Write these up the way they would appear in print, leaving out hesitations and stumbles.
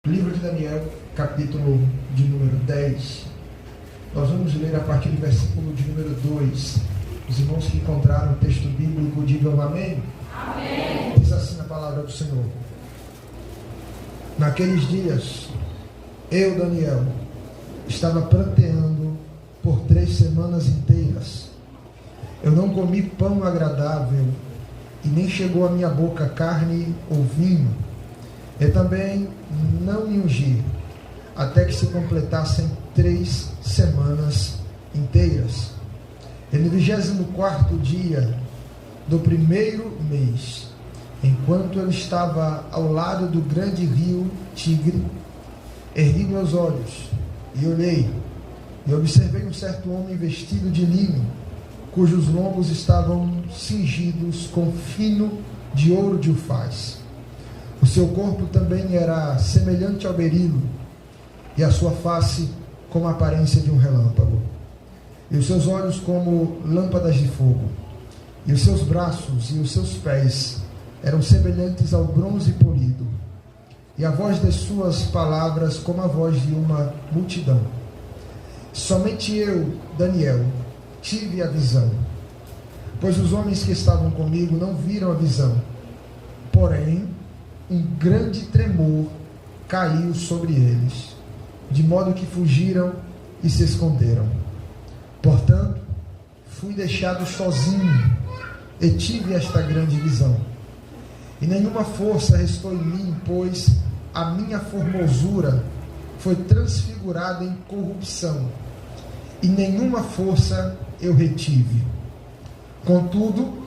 Livro de Daniel, capítulo de número 10. Nós vamos ler a partir do versículo de número 2. Os irmãos que encontraram o texto bíblico, digam amém. Amém. Diz assim a palavra do Senhor. Naqueles dias, eu, Daniel, estava pranteando por 3 semanas inteiras. Eu não comi pão agradável, e nem chegou à minha boca carne ou vinho. Eu também não me ungi, até que se completassem 3 semanas inteiras. E no 24º dia do 1º mês, enquanto eu estava ao lado do grande rio Tigre, ergui meus olhos e olhei, e observei um certo homem vestido de linho, cujos lombos estavam cingidos com fino de ouro de Ufaz. O seu corpo também era semelhante ao berilo, e a sua face como a aparência de um relâmpago, e os seus olhos como lâmpadas de fogo, e os seus braços e os seus pés eram semelhantes ao bronze polido, e a voz das suas palavras como a voz de uma multidão. Somente eu, Daniel, tive a visão, pois os homens que estavam comigo não viram a visão. Porém, um grande tremor caiu sobre eles, de modo que fugiram e se esconderam. Portanto, fui deixado sozinho e tive esta grande visão. E nenhuma força restou em mim, pois a minha formosura foi transfigurada em corrupção, e nenhuma força eu retive. Contudo,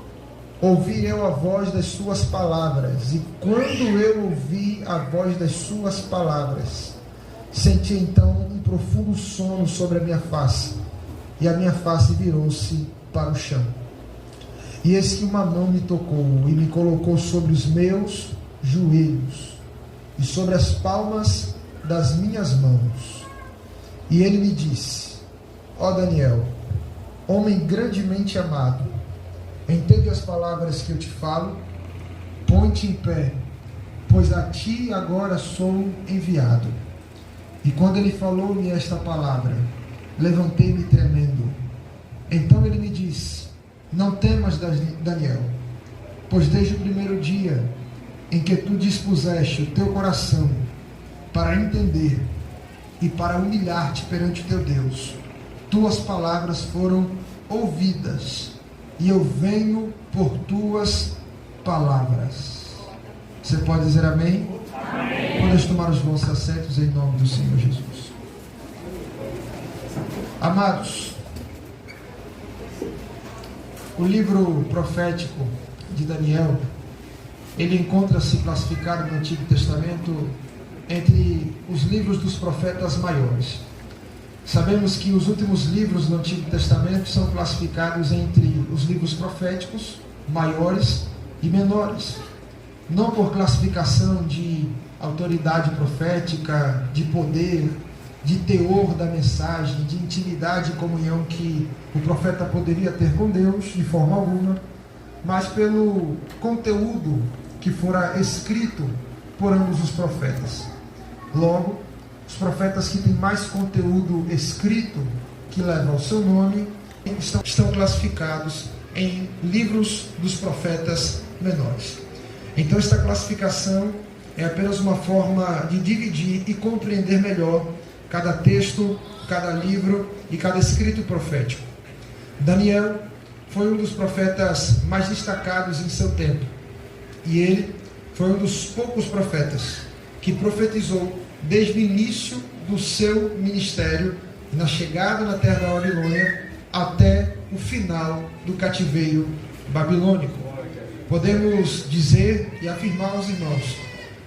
ouvi eu a voz das suas palavras, e quando eu ouvi a voz das suas palavras, senti então um profundo sono sobre a minha face, e a minha face virou-se para o chão. E eis que uma mão me tocou e me colocou sobre os meus joelhos e sobre as palmas das minhas mãos. E ele me disse: ó Daniel, homem grandemente amado, entende as palavras que eu te falo? Põe-te em pé, pois a ti agora sou enviado. E quando ele falou-me esta palavra, levantei-me tremendo. Então ele me disse: não temas, Daniel, pois desde o primeiro dia em que tu dispuseste o teu coração para entender e para humilhar-te perante o teu Deus, tuas palavras foram ouvidas, e eu venho por tuas palavras. Você pode dizer amém? Amém. Podemos tomar os vossos assentos em nome do Senhor Jesus. Amados, o livro profético de Daniel, ele encontra-se classificado no Antigo Testamento entre os livros dos profetas maiores. Sabemos que os últimos livros do Antigo Testamento são classificados entre os livros proféticos maiores e menores, não por classificação de autoridade profética, de poder, de teor da mensagem, de intimidade e comunhão que o profeta poderia ter com Deus de forma alguma, mas pelo conteúdo que fora escrito por ambos os profetas. Logo, os profetas que têm mais conteúdo escrito que leva ao seu nome estão classificados em livros dos profetas menores. Então esta classificação é apenas uma forma de dividir e compreender melhor cada texto, cada livro e cada escrito profético. Daniel foi um dos profetas mais destacados em seu tempo, e ele foi um dos poucos profetas que profetizou desde o início do seu ministério, na chegada na terra da Babilônia, até o final do cativeiro babilônico. Podemos dizer e afirmar aos irmãos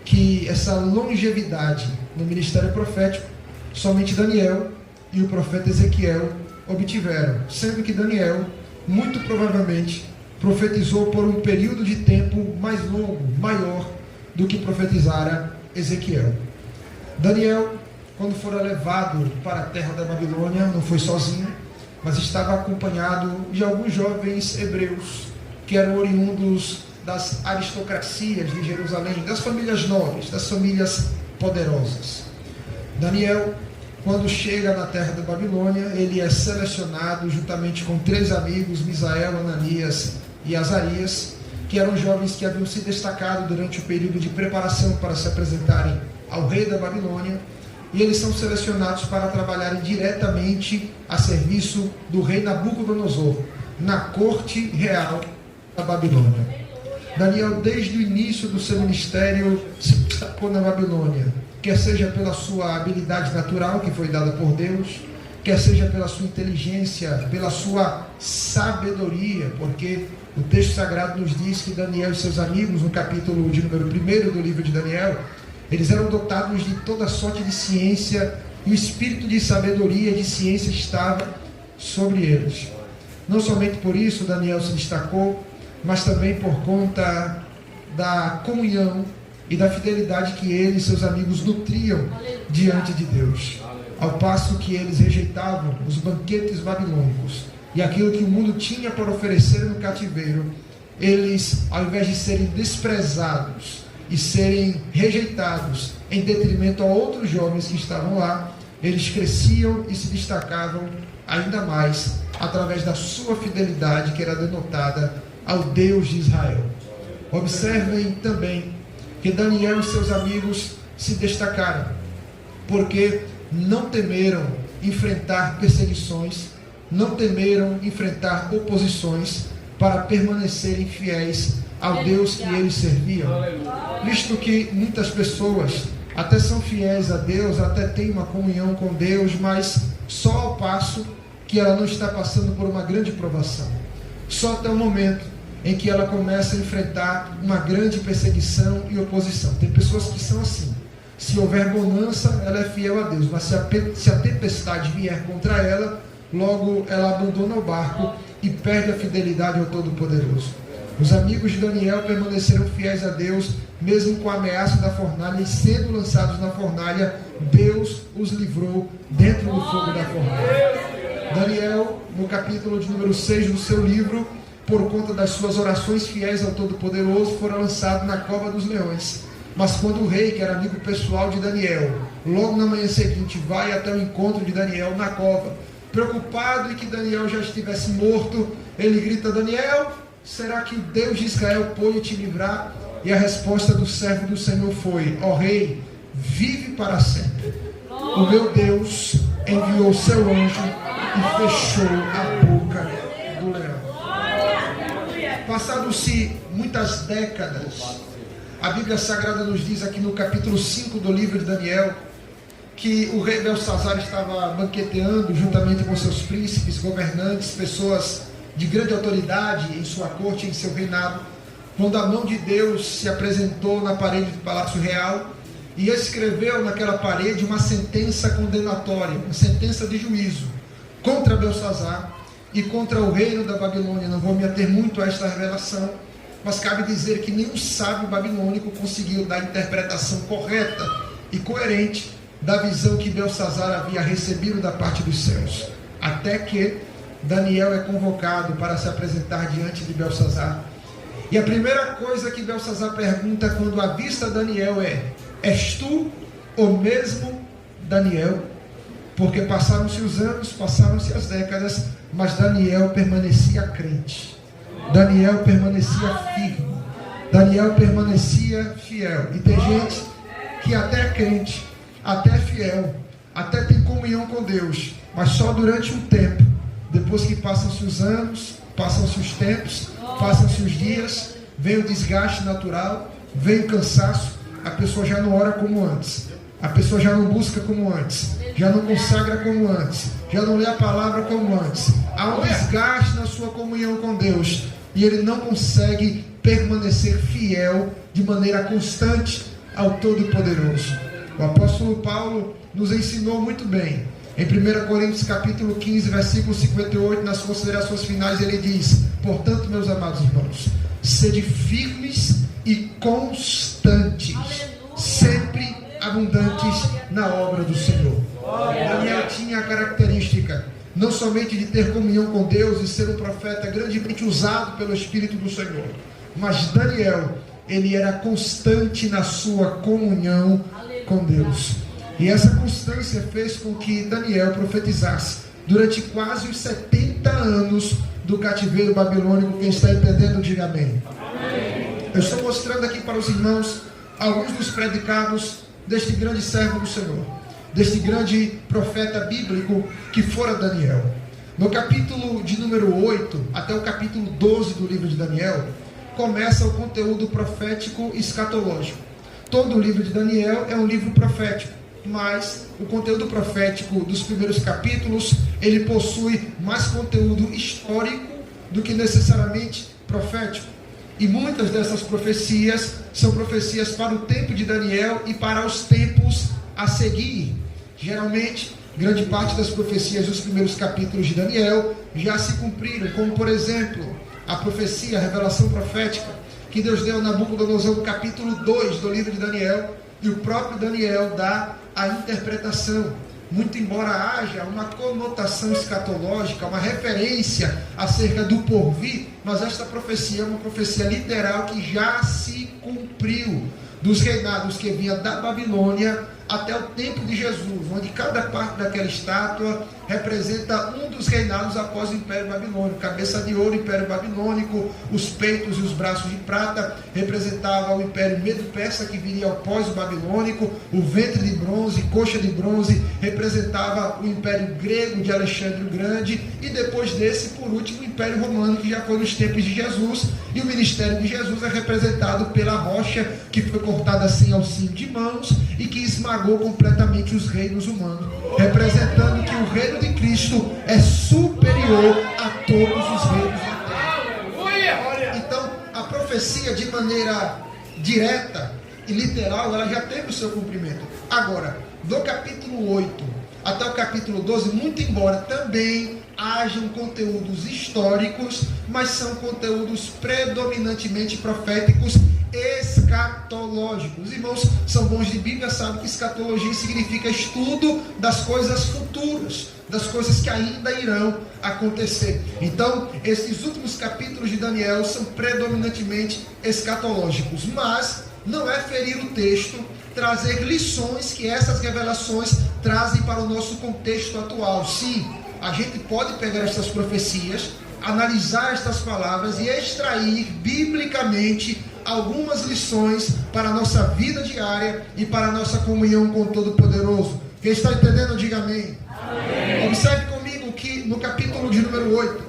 que essa longevidade no ministério profético somente Daniel e o profeta Ezequiel obtiveram, sendo que Daniel, muito provavelmente, profetizou por um período de tempo mais longo, maior do que profetizara Ezequiel. Daniel, quando fora levado para a terra da Babilônia, não foi sozinho, mas estava acompanhado de alguns jovens hebreus que eram oriundos das aristocracias de Jerusalém, das famílias nobres, das famílias poderosas. Daniel, quando chega na terra da Babilônia, ele é selecionado juntamente com 3 amigos, Misael, Ananias e Azarias, que eram jovens que haviam se destacado durante o período de preparação para se apresentarem ao rei da Babilônia, e eles são selecionados para trabalharem diretamente a serviço do rei Nabucodonosor, na corte real da Babilônia. Daniel, desde o início do seu ministério, se destacou na Babilônia, quer seja pela sua habilidade natural, que foi dada por Deus, quer seja pela sua inteligência, pela sua sabedoria, porque o texto sagrado nos diz que Daniel e seus amigos, no capítulo de número 1 do livro de Daniel, eles eram dotados de toda sorte de ciência, e o espírito de sabedoria e de ciência estava sobre eles. Não somente por isso Daniel se destacou, mas também por conta da comunhão e da fidelidade que ele e seus amigos nutriam diante de Deus. Ao passo que eles rejeitavam os banquetes babilônicos e aquilo que o mundo tinha para oferecer no cativeiro, eles, ao invés de serem desprezados e serem rejeitados em detrimento a outros jovens que estavam lá, eles cresciam e se destacavam ainda mais através da sua fidelidade, que era denotada ao Deus de Israel. Observem também que Daniel e seus amigos se destacaram, porque não temeram enfrentar perseguições, não temeram enfrentar oposições, para permanecerem fiéis ao Deus que eles serviam. Visto que muitas pessoas até são fiéis a Deus, até têm uma comunhão com Deus, mas só ao passo que ela não está passando por uma grande provação. Só até o momento em que ela começa a enfrentar uma grande perseguição e oposição. Tem pessoas que são assim. Se houver bonança, ela é fiel a Deus, mas se a tempestade vier contra ela, logo ela abandona o barco e perde a fidelidade ao Todo-Poderoso. Os amigos de Daniel permaneceram fiéis a Deus, mesmo com a ameaça da fornalha, e sendo lançados na fornalha, Deus os livrou dentro do fogo da fornalha. Daniel, no capítulo de número 6 do seu livro, por conta das suas orações fiéis ao Todo-Poderoso, foram lançados na cova dos leões. Mas quando o rei, que era amigo pessoal de Daniel, logo na manhã seguinte vai até o encontro de Daniel na cova, preocupado em que Daniel já estivesse morto, ele grita: Daniel, será que o Deus de Israel pôde te livrar? E a resposta do servo do Senhor foi: ó rei, vive para sempre. O meu Deus enviou seu anjo e fechou a boca do leão. Passaram-se muitas décadas, a Bíblia Sagrada nos diz aqui no capítulo 5 do livro de Daniel, que o rei Belsazar estava banqueteando juntamente com seus príncipes, governantes, pessoas de grande autoridade em sua corte, em seu reinado, quando a mão de Deus se apresentou na parede do Palácio Real e escreveu naquela parede uma sentença condenatória, uma sentença de juízo contra Belsazar e contra o reino da Babilônia. Não vou me ater muito a esta revelação, mas cabe dizer que nenhum sábio babilônico conseguiu dar a interpretação correta e coerente da visão que Belsazar havia recebido da parte dos céus, até que Daniel é convocado para se apresentar diante de Belsazar. E a primeira coisa que Belsazar pergunta quando avista Daniel é: és tu o mesmo Daniel? Porque passaram-se os anos, passaram-se as décadas, mas Daniel permanecia crente, Daniel permanecia firme, Daniel permanecia fiel. E tem gente que até é crente, até é fiel, até tem comunhão com Deus, mas só durante um tempo. Depois que passam-se os anos, passam-se os tempos, passam-se os dias, vem o desgaste natural, vem o cansaço, a pessoa já não ora como antes, a pessoa já não busca como antes, já não consagra como antes, já não lê a palavra como antes. Há um desgaste na sua comunhão com Deus e ele não consegue permanecer fiel de maneira constante ao Todo-Poderoso. O apóstolo Paulo nos ensinou muito bem. Em 1 Coríntios capítulo 15, versículo 58, nas considerações finais, ele diz: portanto, meus amados irmãos, sede firmes e constantes, sempre abundantes na obra do Senhor. Daniel tinha a característica não somente de ter comunhão com Deus e ser um profeta grandemente usado pelo Espírito do Senhor, mas Daniel, ele era constante na sua comunhão com Deus. E essa constância fez com que Daniel profetizasse durante quase os 70 anos do cativeiro babilônico. Quem está entendendo, diga amém. Eu estou mostrando aqui para os irmãos alguns dos predicados deste grande servo do Senhor, deste grande profeta bíblico que fora Daniel. No capítulo de número 8 até o capítulo 12 do livro de Daniel, começa o conteúdo profético escatológico. Todo o livro de Daniel é um livro profético, mas o conteúdo profético dos primeiros capítulos, ele possui mais conteúdo histórico do que necessariamente profético. E muitas dessas profecias são profecias para o tempo de Daniel e para os tempos a seguir. Geralmente, grande parte das profecias dos primeiros capítulos de Daniel já se cumpriram, como por exemplo, a profecia, a revelação profética que Deus deu a Nabucodonosor no capítulo 2 do livro de Daniel, e o próprio Daniel dá a interpretação. Muito embora haja uma conotação escatológica, uma referência acerca do porvir, mas esta profecia é uma profecia literal que já se cumpriu, dos reinados que vinha da Babilônia até o tempo de Jesus, onde cada parte daquela estátua representa um dos reinados após o Império Babilônico. Cabeça de ouro, Império Babilônico; os peitos e os braços de prata representavam o Império Medo-Persa, que viria após o Babilônico; o ventre de bronze, coxa de bronze, representava o Império Grego de Alexandre o Grande; e depois desse, por último, o Império Romano, que já foi nos tempos de Jesus. E o ministério de Jesus é representado pela rocha que foi cortada sem auxílio de mãos e que esmagou completamente os reinos humanos, representando que o reino de Cristo é superior a todos os reinos da terra. Então, a profecia, de maneira direta e literal, ela já teve o seu cumprimento. Agora, do capítulo 8 até o capítulo 12, muito embora também hajam conteúdos históricos, mas são conteúdos predominantemente proféticos, escatológicos. Os irmãos são bons de Bíblia, sabem que escatologia significa estudo das coisas futuras, das coisas que ainda irão acontecer. Então, esses últimos capítulos de Daniel são predominantemente escatológicos, mas não é ferir o texto, trazer lições que essas revelações trazem para o nosso contexto atual. Sim, a gente pode pegar estas profecias, analisar estas palavras e extrair biblicamente algumas lições para a nossa vida diária e para a nossa comunhão com o Todo-Poderoso. Quem está entendendo, diga amém. Amém. Observe comigo que no capítulo de número 8,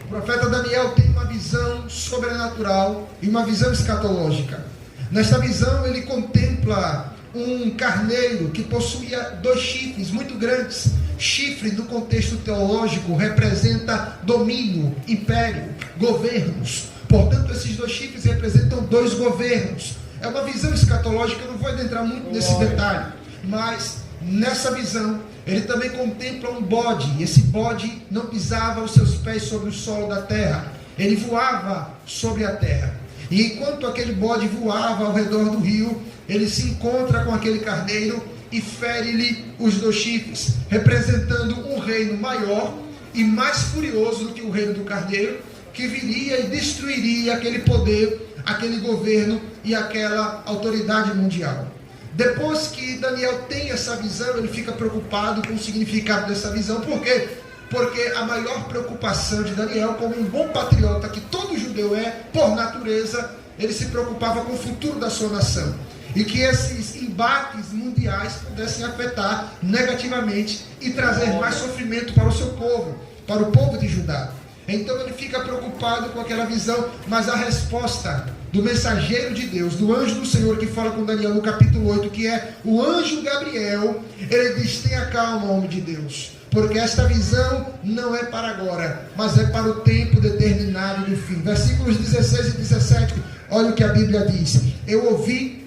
o profeta Daniel tem uma visão sobrenatural e uma visão escatológica. Nesta visão ele contempla um carneiro que possuía 2 chifres muito grandes. Chifre, no contexto teológico, representa domínio, império, governos. Portanto, esses 2 chifres representam 2 governos. É uma visão escatológica, eu não vou adentrar muito nesse detalhe, mas nessa visão ele também contempla um bode. Esse bode não pisava os seus pés sobre o solo da terra, ele voava sobre a terra. E enquanto aquele bode voava ao redor do rio, ele se encontra com aquele carneiro e fere-lhe os 2 chifres, representando um reino maior e mais furioso do que o reino do carneiro, que viria e destruiria aquele poder, aquele governo e aquela autoridade mundial. Depois que Daniel tem essa visão, ele fica preocupado com o significado dessa visão. Por quê? Porque a maior preocupação de Daniel, como um bom patriota que todo judeu é, por natureza, ele se preocupava com o futuro da sua nação. E que esses embates mundiais pudessem afetar negativamente e trazer mais sofrimento para o seu povo, para o povo de Judá. Então ele fica preocupado com aquela visão, mas a resposta do mensageiro de Deus, do anjo do Senhor que fala com Daniel no capítulo 8, que é o anjo Gabriel, ele diz: tenha calma, homem de Deus, porque esta visão não é para agora, mas é para o tempo determinado do fim. Versículos 16 e 17, olha o que a Bíblia diz: eu ouvi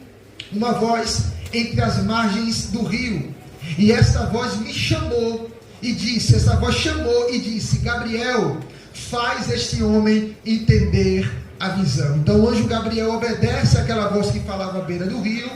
uma voz entre as margens do rio, e esta voz me chamou e disse, essa voz chamou e disse: Gabriel, faz este homem entender a visão. Então o anjo Gabriel obedece àquela voz que falava à beira do rio,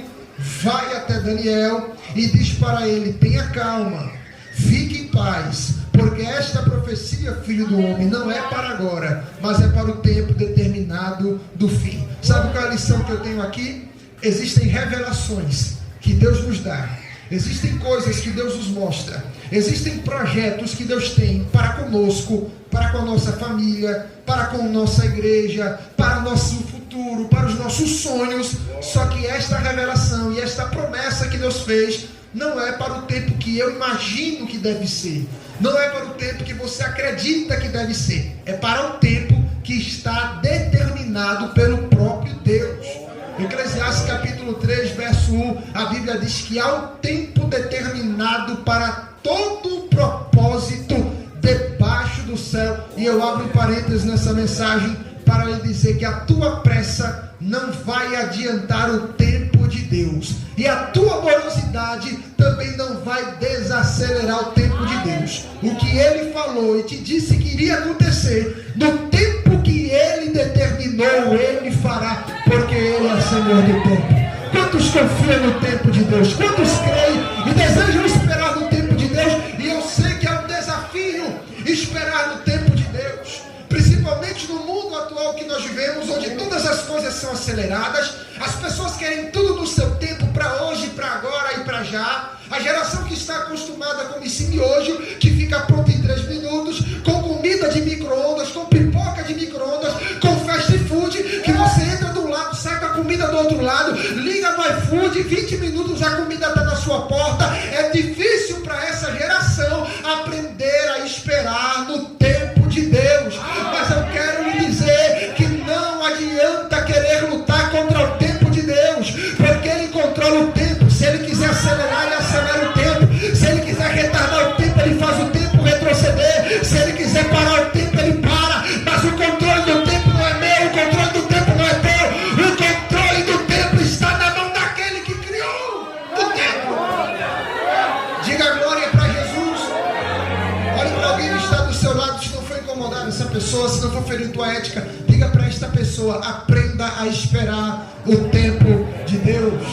vai até Daniel e diz para ele: tenha calma, fique em paz, porque esta profecia, filho do homem, não é para agora, mas é para o tempo determinado do fim. Sabe qual é a lição que eu tenho aqui? Existem revelações que Deus nos dá, existem coisas que Deus nos mostra, existem projetos que Deus tem para conosco, para com a nossa família, para com a nossa igreja, para o nosso futuro, para os nossos sonhos. Só que esta revelação e esta promessa que Deus fez não é para o tempo que eu imagino que deve ser, não é para o tempo que você acredita que deve ser, é para o tempo que está determinado pelo próprio Deus. Eclesiastes capítulo 3, verso 1, a Bíblia diz que há um tempo determinado para todo o propósito debaixo do céu. E eu abro parênteses nessa mensagem para lhe dizer que a tua pressa não vai adiantar o tempo de Deus, e a tua morosidade também não vai desacelerar o tempo de Deus. O que Ele falou e te disse que iria acontecer, no tempo que Ele determinou, Ele fará, porque Ele é Senhor do tempo. Quantos confiam no tempo de Deus? Quantos creem e desejam esperar no tempo de Deus? E eu sei que é um desafio esperar no tempo de Deus, principalmente no mundo atual que nós vivemos, onde todas as coisas são aceleradas, as pessoas querem tudo no seu tempo, para hoje, para agora e para já. A geração que está acostumada com esse miojo, que fica pronto em 3 minutos, com comida de micro-ondas, com pipoca de micro-ondas, com fast food, que você entra de um lado, sai com a comida do outro lado, liga no iFood, 20 minutos a comida está na sua porta. É difícil para essa geração aprender a esperar no tempo de Deus. Mas eu quero lhe dizer que não adianta querer lutar contra o tempo de Deus, porque Ele controla o tempo. Se Ele quiser acelerar, Ele acelera o tempo. Se Ele quiser retardar o tempo, Ele faz o tempo retroceder. Se Ele quiser parar o tempo, Ele para. Mas o controle do tempo não é meu, o controle do tempo não é teu. O controle do tempo está na mão daquele que criou o tempo. Diga glória para Jesus. Olhe para alguém que está do seu lado, se não for incomodar essa pessoa, se não for ferir tua ética, diga para esta pessoa: aprenda a esperar o tempo de Deus.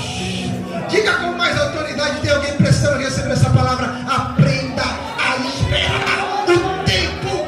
Diga com mais autoridade, tem alguém precisando receber essa palavra: aprenda a esperar o tempo.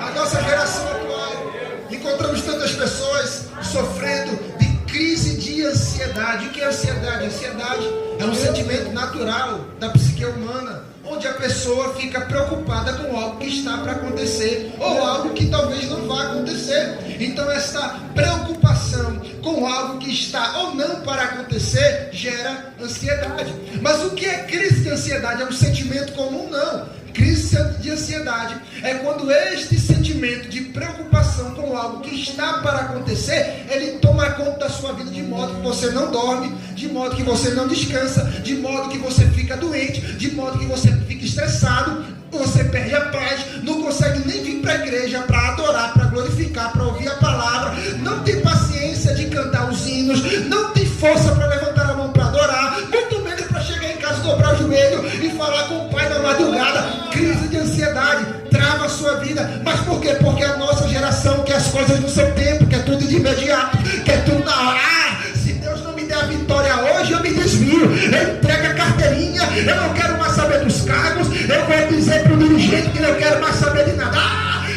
A nossa geração atual, encontramos tantas pessoas sofrendo de crise de ansiedade. O que é ansiedade? Ansiedade é um sentimento natural da psique humana, onde a pessoa fica preocupada com algo que está para acontecer, ou algo que talvez não vá acontecer. Então essa preocupação com algo que está ou não para acontecer gera ansiedade. Mas o que é crise de ansiedade? É um sentimento comum? Não. Crise de ansiedade é quando este sentimento de preocupação com algo que está para acontecer, ele toma conta da sua vida, de modo que você não dorme, de modo que você não descansa, de modo que você fica doente, de modo que você fica estressado, você perde a paz, não consegue nem vir para a igreja para adorar, para glorificar, para ouvir a palavra, não tem paciência de cantar os hinos, não tem força para levantar a mão para adorar, muito menos para chegar em casa, dobrar o joelho e falar com o pai na madrugada. Crise de ansiedade trava a sua vida. Mas por quê? Porque a nossa geração quer as coisas no seu tempo, quer tudo de imediato, quer tudo na hora. Se Deus não me der a vitória hoje, eu me desvio, eu entrego a carteirinha, eu não quero mais saber dos cargos, eu vou dizer para o dirigente que não quero mais saber de nada.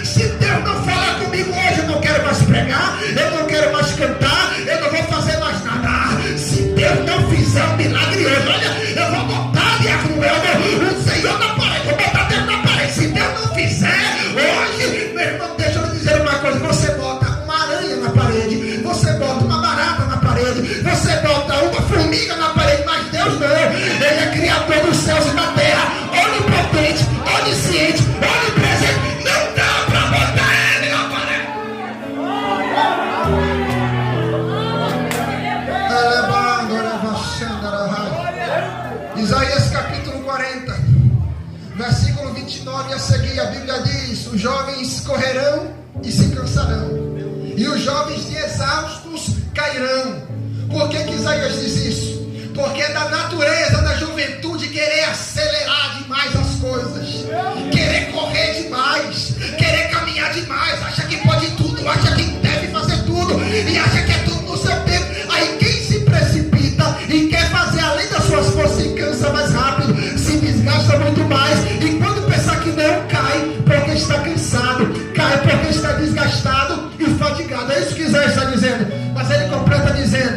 Se Deus não falar comigo hoje, eu não quero mais pregar, eu não quero mais cantar, eu não vou fazer mais nada. Se Deus não fizer um milagre hoje, olha, eu vou botar, diácono, o Senhor na parede, vou botar Deus na parede. Se Deus não fizer hoje, meu irmão, deixa eu lhe dizer uma coisa: você bota uma aranha na parede, você bota uma barata na parede, você bota uma formiga na parede, mas Deus não. Ele é criador dos céus e da terra, onipotente, onisciente, onipresente. Não dá para botar ele na parede. Isaías capítulo 40, versículo 29 a seguir, a Bíblia diz: os jovens correrão e se cansarão, e os jovens de exaustos cairão. Por que Isaías diz isso? Porque é da natureza da juventude querer